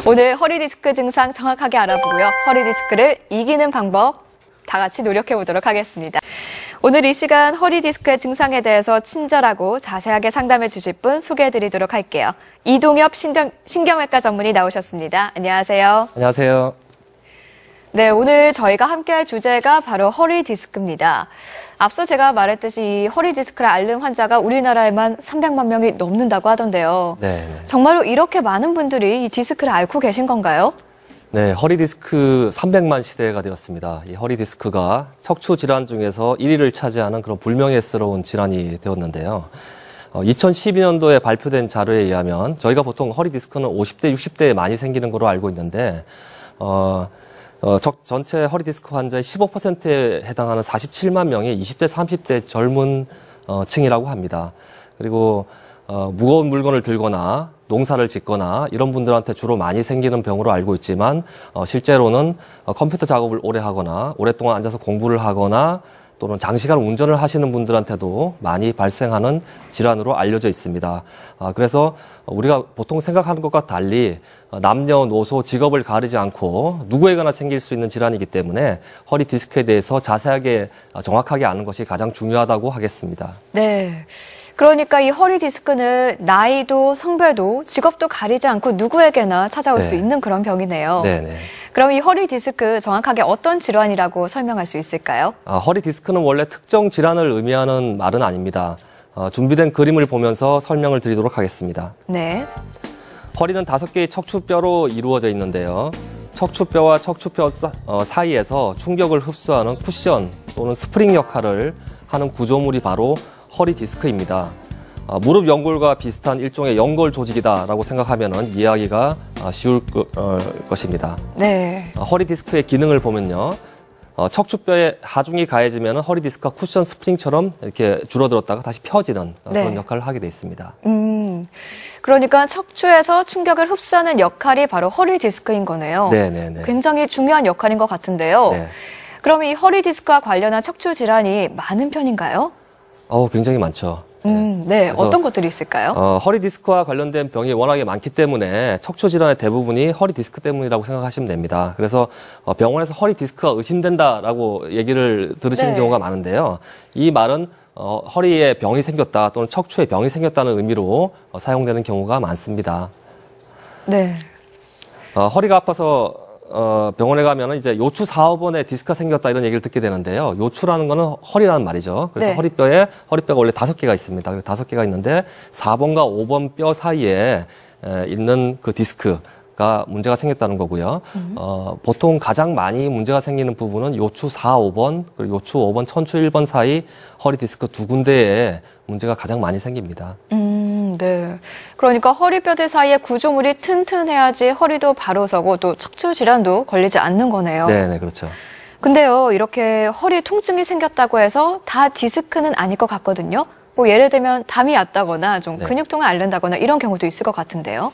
오늘 허리 디스크 증상 정확하게 알아보고요. 허리 디스크를 이기는 방법 다 같이 노력해 보도록 하겠습니다. 오늘 이 시간 허리 디스크의 증상에 대해서 친절하고 자세하게 상담해 주실 분 소개해 드리도록 할게요. 이동엽 신경외과 전문의 나오셨습니다. 안녕하세요. 안녕하세요. 네, 오늘 저희가 함께할 주제가 바로 허리 디스크입니다. 앞서 제가 말했듯이 이 허리 디스크를 앓는 환자가 우리나라에만 300만 명이 넘는다고 하던데요. 네. 정말로 이렇게 많은 분들이 이 디스크를 앓고 계신 건가요? 네, 허리 디스크 300만 시대가 되었습니다. 이 허리 디스크가 척추 질환 중에서 1위를 차지하는 그런 불명예스러운 질환이 되었는데요. 2012년도에 발표된 자료에 의하면 저희가 보통 허리 디스크는 50대, 60대에 많이 생기는 걸로 알고 있는데 전체 허리 디스크 환자의 15%에 해당하는 47만 명이 20대, 30대 젊은 층이라고 합니다. 그리고 무거운 물건을 들거나 농사를 짓거나 이런 분들한테 주로 많이 생기는 병으로 알고 있지만 실제로는 컴퓨터 작업을 오래 하거나 오랫동안 앉아서 공부를 하거나 또는 장시간 운전을 하시는 분들한테도 많이 발생하는 질환으로 알려져 있습니다. 그래서 우리가 보통 생각하는 것과 달리 남녀노소 직업을 가리지 않고 누구에게나 생길 수 있는 질환이기 때문에 허리 디스크에 대해서 자세하게 정확하게 아는 것이 가장 중요하다고 하겠습니다. 네. 그러니까 이 허리 디스크는 나이도 성별도 직업도 가리지 않고 누구에게나 찾아올 수 있는 그런 병이네요. 네네. 그럼 이 허리 디스크 정확하게 어떤 질환이라고 설명할 수 있을까요? 허리 디스크는 원래 특정 질환을 의미하는 말은 아닙니다. 준비된 그림을 보면서 설명을 드리도록 하겠습니다. 네. 허리는 5개의 척추뼈로 이루어져 있는데요. 척추뼈와 척추뼈 사이에서 충격을 흡수하는 쿠션 또는 스프링 역할을 하는 구조물이 바로 허리 디스크입니다. 무릎 연골과 비슷한 일종의 연골 조직이다라고 생각하면 이해하기가 쉬울 것입니다. 네. 허리 디스크의 기능을 보면요. 척추뼈에 하중이 가해지면 허리 디스크가 쿠션 스프링처럼 이렇게 줄어들었다가 다시 펴지는 그런 역할을 하게 돼 있습니다. 그러니까 척추에서 충격을 흡수하는 역할이 바로 허리 디스크인 거네요. 네네네. 굉장히 중요한 역할인 것 같은데요. 네. 그럼 이 허리 디스크와 관련한 척추 질환이 많은 편인가요? 굉장히 많죠. 네. 어떤 것들이 있을까요? 허리 디스크와 관련된 병이 워낙에 많기 때문에 척추 질환의 대부분이 허리 디스크 때문이라고 생각하시면 됩니다. 그래서 병원에서 허리 디스크가 의심된다라고 얘기를 들으시는 경우가 많은데요. 이 말은 허리에 병이 생겼다 또는 척추에 병이 생겼다는 의미로 사용되는 경우가 많습니다. 네. 허리가 아파서 병원에 가면은 이제 요추 4, 5번에 디스크가 생겼다 이런 얘기를 듣게 되는데요. 요추라는 거는 허리라는 말이죠. 그래서 허리뼈가 원래 5개가 있습니다. 그래서 5개가 있는데 4번과 5번 뼈 사이에 있는 그 디스크가 문제가 생겼다는 거고요. 보통 가장 많이 문제가 생기는 부분은 요추 4, 5번, 그리고 요추 5번, 천추 1번 사이 허리 디스크 두 군데에 문제가 가장 많이 생깁니다. 네. 그러니까 허리뼈들 사이에 구조물이 튼튼해야지 허리도 바로 서고 또 척추 질환도 걸리지 않는 거네요. 네, 그렇죠. 근데요, 이렇게 허리 통증이 생겼다고 해서 다 디스크는 아닐 것 같거든요. 뭐 예를 들면 담이 왔다거나 좀 근육통을 앓는다거나 이런 경우도 있을 것 같은데요.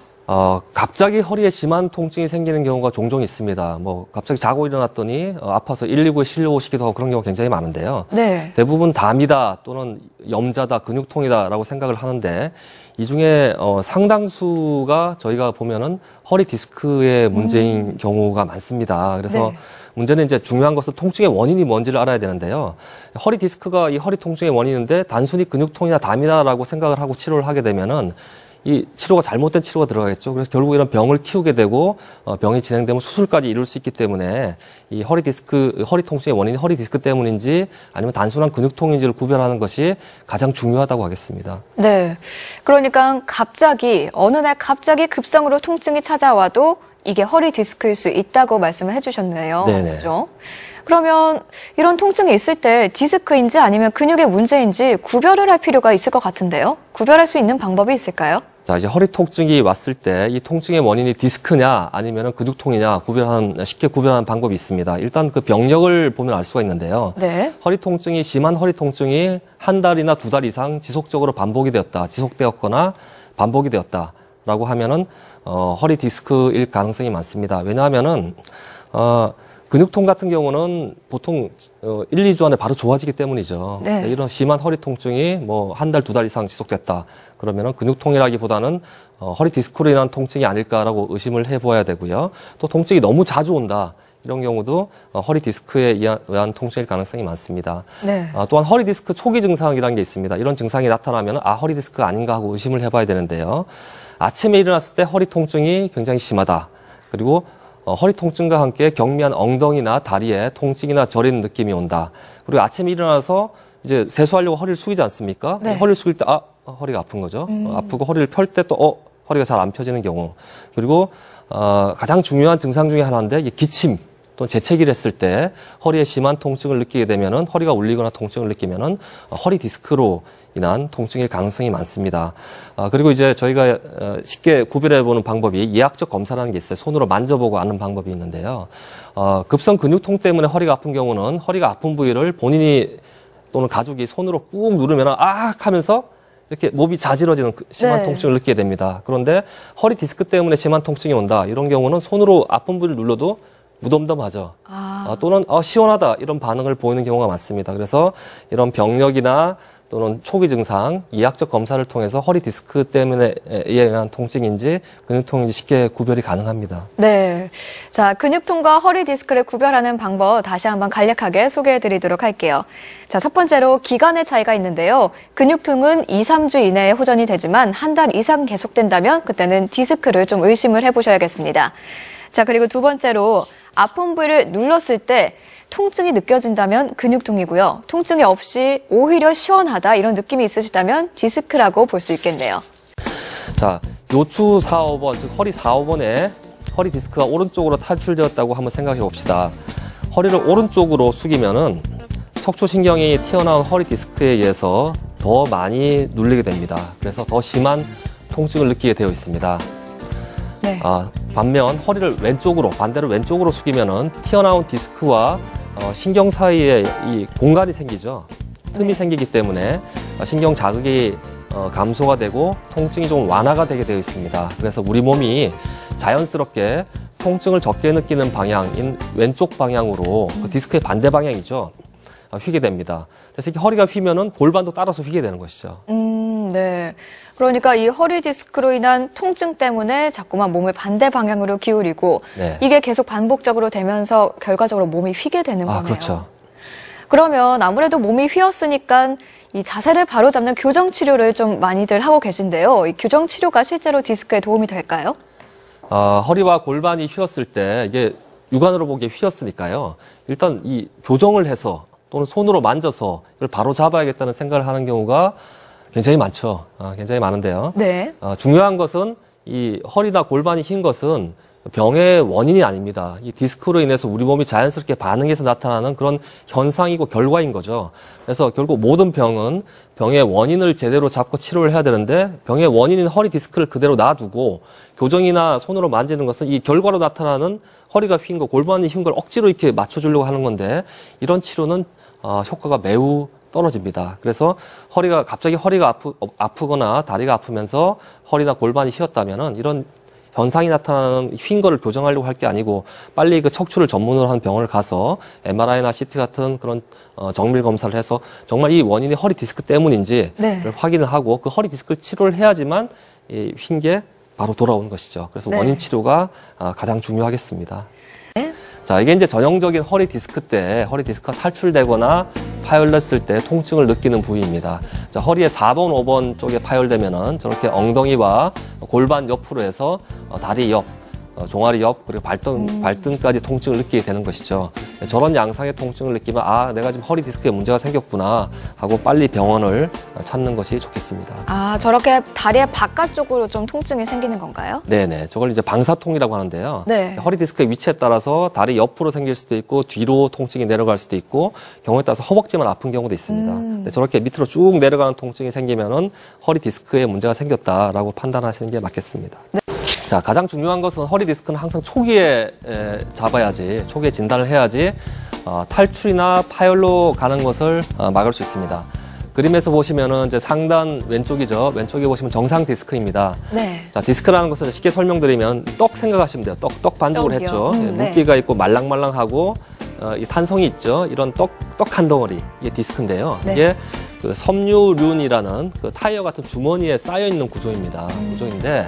갑자기 허리에 심한 통증이 생기는 경우가 종종 있습니다. 갑자기 자고 일어났더니 아파서 119에 실려오시기도 하고 그런 경우가 굉장히 많은데요. 네. 대부분 담이다 또는 염자다, 근육통이다라고 생각을 하는데 이 중에 상당수가 저희가 보면은 허리 디스크의 문제인 경우가 많습니다. 그래서 문제는 이제 중요한 것은 통증의 원인이 뭔지를 알아야 되는데요. 허리 디스크가 이 허리 통증의 원인인데 단순히 근육통이나 담이다라고 생각을 하고 치료를 하게 되면은 이 치료가 잘못된 치료가 들어가겠죠. 그래서 결국 이런 병을 키우게 되고 병이 진행되면 수술까지 이룰 수 있기 때문에 이 허리 통증의 원인이 허리 디스크 때문인지 아니면 단순한 근육통인지를 구별하는 것이 가장 중요하다고 하겠습니다. 네. 그러니까 어느 날 갑자기 급성으로 통증이 찾아와도 이게 허리 디스크일 수 있다고 말씀을 해주셨네요. 네네. 그렇죠? 그러면 이런 통증이 있을 때 디스크인지 아니면 근육의 문제인지 구별을 할 필요가 있을 것 같은데요. 구별할 수 있는 방법이 있을까요? 자, 이제 허리 통증이 왔을 때 이 통증의 원인이 디스크냐 아니면 근육통이냐 쉽게 구별하는 방법이 있습니다. 일단 그 병력을 보면 알 수가 있는데요. 네. 심한 허리 통증이 한 달이나 2달 이상 지속적으로 지속되었거나 반복이 되었다라고 하면은 허리 디스크일 가능성이 많습니다. 왜냐하면은 근육통 같은 경우는 보통 1, 2주 안에 바로 좋아지기 때문이죠. 네. 이런 심한 허리 통증이 뭐 한 달, 두 달 이상 지속됐다. 그러면은 근육통이라기보다는 허리 디스크로 인한 통증이 아닐까라고 의심을 해봐야 되고요. 또 통증이 너무 자주 온다. 이런 경우도 허리 디스크에 의한 통증일 가능성이 많습니다. 네. 또한 허리 디스크 초기 증상이라는 게 있습니다. 이런 증상이 나타나면 허리 디스크가 아닌가 하고 의심을 해봐야 되는데요. 아침에 일어났을 때 허리 통증이 굉장히 심하다. 그리고 허리 통증과 함께 경미한 엉덩이나 다리에 통증이나 저리는 느낌이 온다. 그리고 아침에 일어나서 이제 세수하려고 허리를 숙이지 않습니까? 네. 허리를 숙일 때 허리가 아픈 거죠. 아프고 허리를 펼 때 또 허리가 잘 안 펴지는 경우. 그리고 가장 중요한 증상 중에 하나인데 이게 기침 또는 재채기를 했을 때 허리에 심한 통증을 느끼게 되면은 허리가 울리거나 통증을 느끼면은 허리 디스크로 인한 통증일 가능성이 많습니다. 그리고 이제 저희가 쉽게 구별해 보는 방법이 예학적 검사라는 게 있어요. 손으로 만져보고 아는 방법이 있는데요. 급성 근육통 때문에 허리가 아픈 경우는 허리가 아픈 부위를 본인이 또는 가족이 손으로 꾹 누르면 하면서 이렇게 몸이 자지러지는 심한 네. 통증을 느끼게 됩니다. 그런데 허리 디스크 때문에 심한 통증이 온다. 이런 경우는 손으로 아픈 부위를 눌러도 무덤덤하죠. 또는 시원하다 이런 반응을 보이는 경우가 많습니다. 그래서 이런 병력이나 또는 초기 증상, 이학적 검사를 통해서 허리 디스크 때문에 의한 통증인지 근육통인지 쉽게 구별이 가능합니다. 네. 자, 근육통과 허리 디스크를 구별하는 방법 다시 한번 간략하게 소개해 드리도록 할게요. 자, 첫 번째로 기간의 차이가 있는데요. 근육통은 2, 3주 이내에 호전이 되지만 한 달 이상 계속된다면 그때는 디스크를 좀 의심을 해보셔야겠습니다. 자, 그리고 두 번째로 아픈 부위를 눌렀을 때 통증이 느껴진다면 근육통이고요. 통증이 없이 오히려 시원하다 이런 느낌이 있으시다면 디스크라고 볼 수 있겠네요. 자, 요추 4, 5번, 즉 허리 4, 5번에 허리 디스크가 오른쪽으로 탈출되었다고 한번 생각해 봅시다. 허리를 오른쪽으로 숙이면은 척추신경이 튀어나온 허리 디스크에 의해서 더 많이 눌리게 됩니다. 그래서 더 심한 통증을 느끼게 되어 있습니다. 네. 반면 허리를 반대로 왼쪽으로 숙이면은 튀어나온 디스크와 신경 사이에 이 공간이 생기죠. 틈이 생기기 때문에 신경 자극이 감소가 되고 통증이 좀 완화가 되게 되어 있습니다. 그래서 우리 몸이 자연스럽게 통증을 적게 느끼는 방향인 왼쪽 방향으로 그 디스크의 반대 방향이죠. 휘게 됩니다. 그래서 이렇게 허리가 휘면은 골반도 따라서 휘게 되는 것이죠. 네. 그러니까 이 허리 디스크로 인한 통증 때문에 자꾸만 몸을 반대 방향으로 기울이고 네. 이게 계속 반복적으로 되면서 결과적으로 몸이 휘게 되는 거네요. 그렇죠. 그러면 아무래도 몸이 휘었으니까 이 자세를 바로잡는 교정 치료를 좀 많이들 하고 계신데요. 이 교정 치료가 실제로 디스크에 도움이 될까요? 허리와 골반이 휘었을 때 이게 육안으로 보기에 휘었으니까요. 일단 이 교정을 해서 또는 손으로 만져서 이걸 바로 잡아야겠다는 생각을 하는 경우가 굉장히 많죠. 굉장히 많은데요. 네. 중요한 것은 이 허리나 골반이 휜 것은 병의 원인이 아닙니다. 이 디스크로 인해서 우리 몸이 자연스럽게 반응해서 나타나는 그런 현상이고 결과인 거죠. 그래서 결국 모든 병은 병의 원인을 제대로 잡고 치료를 해야 되는데 병의 원인인 허리 디스크를 그대로 놔두고 교정이나 손으로 만지는 것은 이 결과로 나타나는 허리가 휜 거, 골반이 휜 걸 억지로 이렇게 맞춰주려고 하는 건데 이런 치료는 효과가 매우 떨어집니다. 그래서 갑자기 허리가 아프거나 다리가 아프면서 허리나 골반이 휘었다면은 이런 현상이 나타나는 휜 거를 교정하려고 할 게 아니고 빨리 그 척추를 전문으로 하는 병원을 가서 MRI나 CT 같은 그런 정밀 검사를 해서 정말 이 원인이 허리 디스크 때문인지를 네. 확인을 하고 그 허리 디스크를 치료를 해야지만 이 휜 게 바로 돌아오는 것이죠. 그래서 네. 원인 치료가 가장 중요하겠습니다. 네. 자, 이게 이제 전형적인 허리 디스크 때 허리 디스크가 탈출되거나 파열됐을 때 통증을 느끼는 부위입니다. 자, 허리에 4번, 5번 쪽에 파열되면은 저렇게 엉덩이와 골반 옆으로 해서 다리 옆, 종아리 옆, 그리고 발등까지 통증을 느끼게 되는 것이죠. 저런 양상의 통증을 느끼면 내가 지금 허리 디스크에 문제가 생겼구나 하고 빨리 병원을 찾는 것이 좋겠습니다. 저렇게 다리의 바깥쪽으로 좀 통증이 생기는 건가요? 네네. 저걸 이제 방사통이라고 하는데요. 네. 허리 디스크의 위치에 따라서 다리 옆으로 생길 수도 있고 뒤로 통증이 내려갈 수도 있고 경우에 따라서 허벅지만 아픈 경우도 있습니다. 근데 저렇게 밑으로 쭉 내려가는 통증이 생기면은 허리 디스크에 문제가 생겼다라고 판단하시는 게 맞겠습니다. 네. 자, 가장 중요한 것은 허리 디스크는 항상 초기에 잡아야지, 초기에 진단을 해야지 탈출이나 파열로 가는 것을 막을 수 있습니다. 그림에서 보시면은 이제 상단 왼쪽이죠. 왼쪽에 보시면 정상 디스크입니다. 네. 자, 디스크라는 것은 쉽게 설명드리면 떡 생각하시면 돼요. 떡 반죽을 떡이요. 했죠. 예, 네. 물기가 있고 말랑말랑하고 이 탄성이 있죠. 이런 떡 한 덩어리, 이게 디스크인데요. 네. 이게 그 섬유륜이라는 그 타이어 같은 주머니에 쌓여 있는 구조입니다. 구조인데,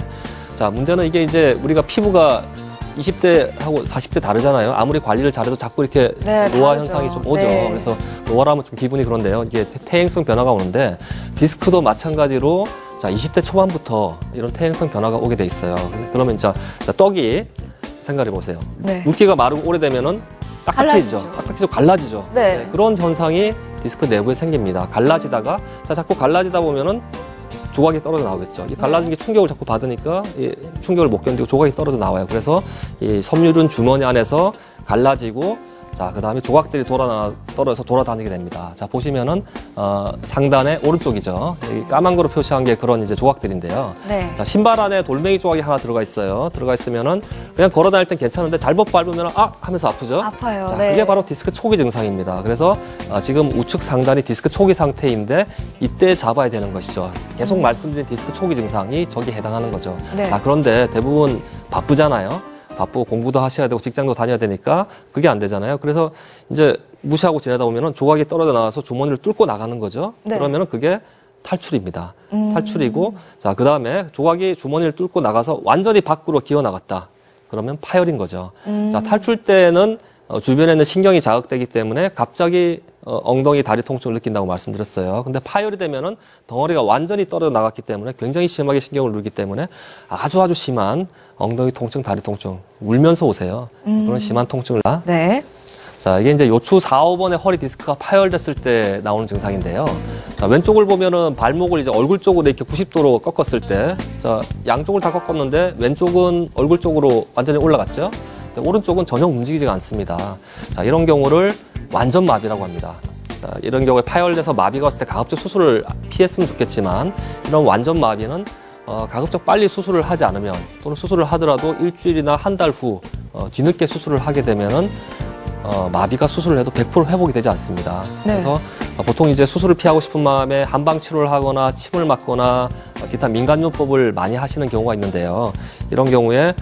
자, 문제는 이게 이제 우리가 피부가 20대하고 40대 다르잖아요. 아무리 관리를 잘해도 자꾸 이렇게 네, 노화 다르죠. 현상이 좀 오죠. 네. 그래서 노화라면 좀 기분이 그런데요. 이게 퇴행성 변화가 오는데 디스크도 마찬가지로 자, 20대 초반부터 이런 퇴행성 변화가 오게 돼 있어요. 그러면 자, 떡이 생각해 보세요. 네. 물기가 마르고 오래되면은 딱딱해지죠. 갈라지죠. 딱딱해지고 갈라지죠. 네. 그런 현상이 디스크 내부에 생깁니다. 갈라지다가 자, 자꾸 갈라지다 보면은 조각이 떨어져 나오겠죠. 이 갈라진 게 충격을 자꾸 받으니까 이 충격을 못 견디고 조각이 떨어져 나와요. 그래서 이 섬유륜 주머니 안에서 갈라지고 자, 그 다음에 조각들이 떨어져서 돌아다니게 됩니다. 자, 보시면은, 상단에 오른쪽이죠. 여기 까만 거로 표시한 게 그런 이제 조각들인데요. 네. 자, 신발 안에 돌멩이 조각이 하나 들어가 있어요. 들어가 있으면은 그냥 걸어 다닐 땐 괜찮은데 잘못 밟으면 하면서 아프죠? 아파요. 자, 네. 그게 바로 디스크 초기 증상입니다. 그래서 지금 우측 상단이 디스크 초기 상태인데 이때 잡아야 되는 것이죠. 계속 말씀드린 디스크 초기 증상이 저기에 해당하는 거죠. 네. 자, 그런데 대부분 바쁘잖아요. 바쁘고 공부도 하셔야 되고 직장도 다녀야 되니까 그게 안 되잖아요. 그래서 이제 무시하고 지내다 보면은 조각이 떨어져 나와서 주머니를 뚫고 나가는 거죠. 네. 그러면은 그게 탈출입니다. 탈출이고, 자, 그 다음에 조각이 주머니를 뚫고 나가서 완전히 밖으로 기어 나갔다. 그러면 파열인 거죠. 자, 탈출 때는 주변에 있는 신경이 자극되기 때문에 갑자기 엉덩이, 다리 통증을 느낀다고 말씀드렸어요. 근데 파열이 되면은 덩어리가 완전히 떨어져 나갔기 때문에 굉장히 심하게 신경을 누르기 때문에 아주 심한 엉덩이 통증, 다리 통증, 울면서 오세요. 그런 심한 통증을. 네. 자, 이게 이제 요추 4, 5번의 허리 디스크가 파열됐을 때 나오는 증상인데요. 자, 왼쪽을 보면은 발목을 이제 얼굴 쪽으로 이렇게 90도로 꺾었을 때, 자, 양쪽을 다 꺾었는데 왼쪽은 얼굴 쪽으로 완전히 올라갔죠. 오른쪽은 전혀 움직이지가 않습니다. 자, 이런 경우를 완전 마비라고 합니다. 자, 이런 경우에 파열돼서 마비가 왔을 때 가급적 수술을 피했으면 좋겠지만 이런 완전 마비는 가급적 빨리 수술을 하지 않으면 또는 수술을 하더라도 일주일이나 한 달 후 뒤늦게 수술을 하게 되면은 마비가 수술을 해도 100% 회복이 되지 않습니다. 네. 그래서 보통 이제 수술을 피하고 싶은 마음에 한방 치료를 하거나 침을 맞거나 기타 민간요법을 많이 하시는 경우가 있는데요. 이런 경우에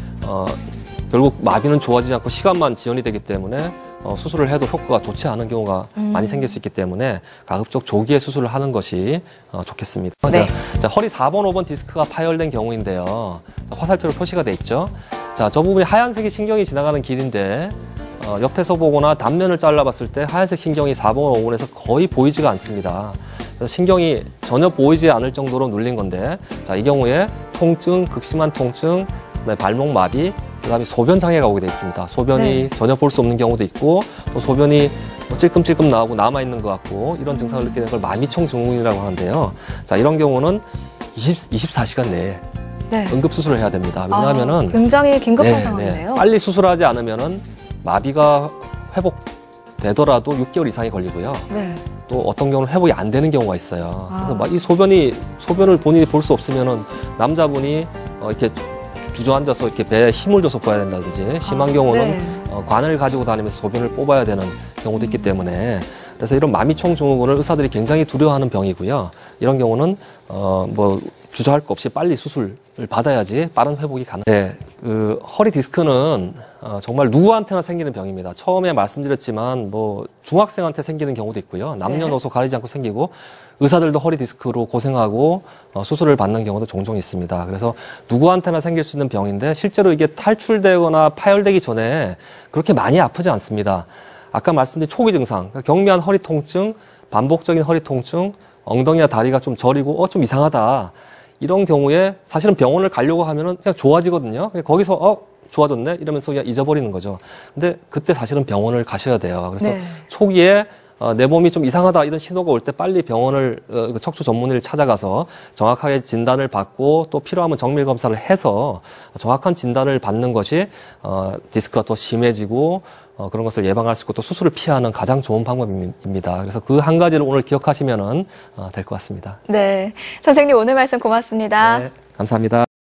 결국 마비는 좋아지지 않고 시간만 지연이 되기 때문에 수술을 해도 효과가 좋지 않은 경우가 많이 생길 수 있기 때문에 가급적 조기에 수술을 하는 것이 좋겠습니다. 네. 자, 허리 4번, 5번 디스크가 파열된 경우인데요. 자, 화살표로 표시가 돼 있죠. 자, 저 부분이 하얀색이 신경이 지나가는 길인데 옆에서 보거나 단면을 잘라봤을 때 하얀색 신경이 4번, 5번에서 거의 보이지가 않습니다. 그래서 신경이 전혀 보이지 않을 정도로 눌린 건데, 자, 이 경우에 통증, 극심한 통증, 그다음에 발목 마비, 그다음에 소변 장애가 오게 돼 있습니다. 소변이 네. 전혀 볼 수 없는 경우도 있고, 또 소변이 찔끔찔끔 나오고 남아 있는 것 같고 이런 증상을 느끼는 걸 마미총 증후군이라고 하는데요. 자, 이런 경우는 24시간 내에 네. 응급 수술을 해야 됩니다. 왜냐하면은 굉장히 긴급한 상황이네요. 빨리 수술하지 않으면은 마비가 회복되더라도 6개월 이상이 걸리고요. 네. 또 어떤 경우는 회복이 안 되는 경우가 있어요. 아. 그래서 막 이 소변을 본인이 볼 수 없으면은 남자분이 이렇게 주저앉아서 이렇게 배에 힘을 줘서 봐야 된다든지 심한 경우는 네. 관을 가지고 다니면서 소변을 뽑아야 되는 경우도 있기 때문에 그래서 이런 마미총 증후군을 의사들이 굉장히 두려워하는 병이고요. 이런 경우는 뭐 주저할 거 없이 빨리 수술을 받아야지 빠른 회복이 가능. 네, 그 허리 디스크는 정말 누구한테나 생기는 병입니다. 처음에 말씀드렸지만 뭐 중학생한테 생기는 경우도 있고요. 남녀노소 가리지 않고 생기고 의사들도 허리 디스크로 고생하고 수술을 받는 경우도 종종 있습니다. 그래서 누구한테나 생길 수 있는 병인데 실제로 이게 탈출되거나 파열되기 전에 그렇게 많이 아프지 않습니다. 아까 말씀드린 초기 증상, 경미한 허리 통증, 반복적인 허리 통증, 엉덩이나 다리가 좀 저리고 좀 이상하다. 이런 경우에 사실은 병원을 가려고 하면은 그냥 좋아지거든요. 그냥 거기서 좋아졌네 이러면서 그냥 잊어버리는 거죠. 근데 그때 사실은 병원을 가셔야 돼요. 그래서 네. 초기에 내 몸이 좀 이상하다 이런 신호가 올 때 빨리 병원을 척추 전문의를 찾아가서 정확하게 진단을 받고 또 필요하면 정밀 검사를 해서 정확한 진단을 받는 것이 디스크가 더 심해지고 그런 것을 예방할 수 있고 또 수술을 피하는 가장 좋은 방법입니다. 그래서 그 한 가지를 오늘 기억하시면은 될 것 같습니다. 네. 선생님 오늘 말씀 고맙습니다. 네, 감사합니다.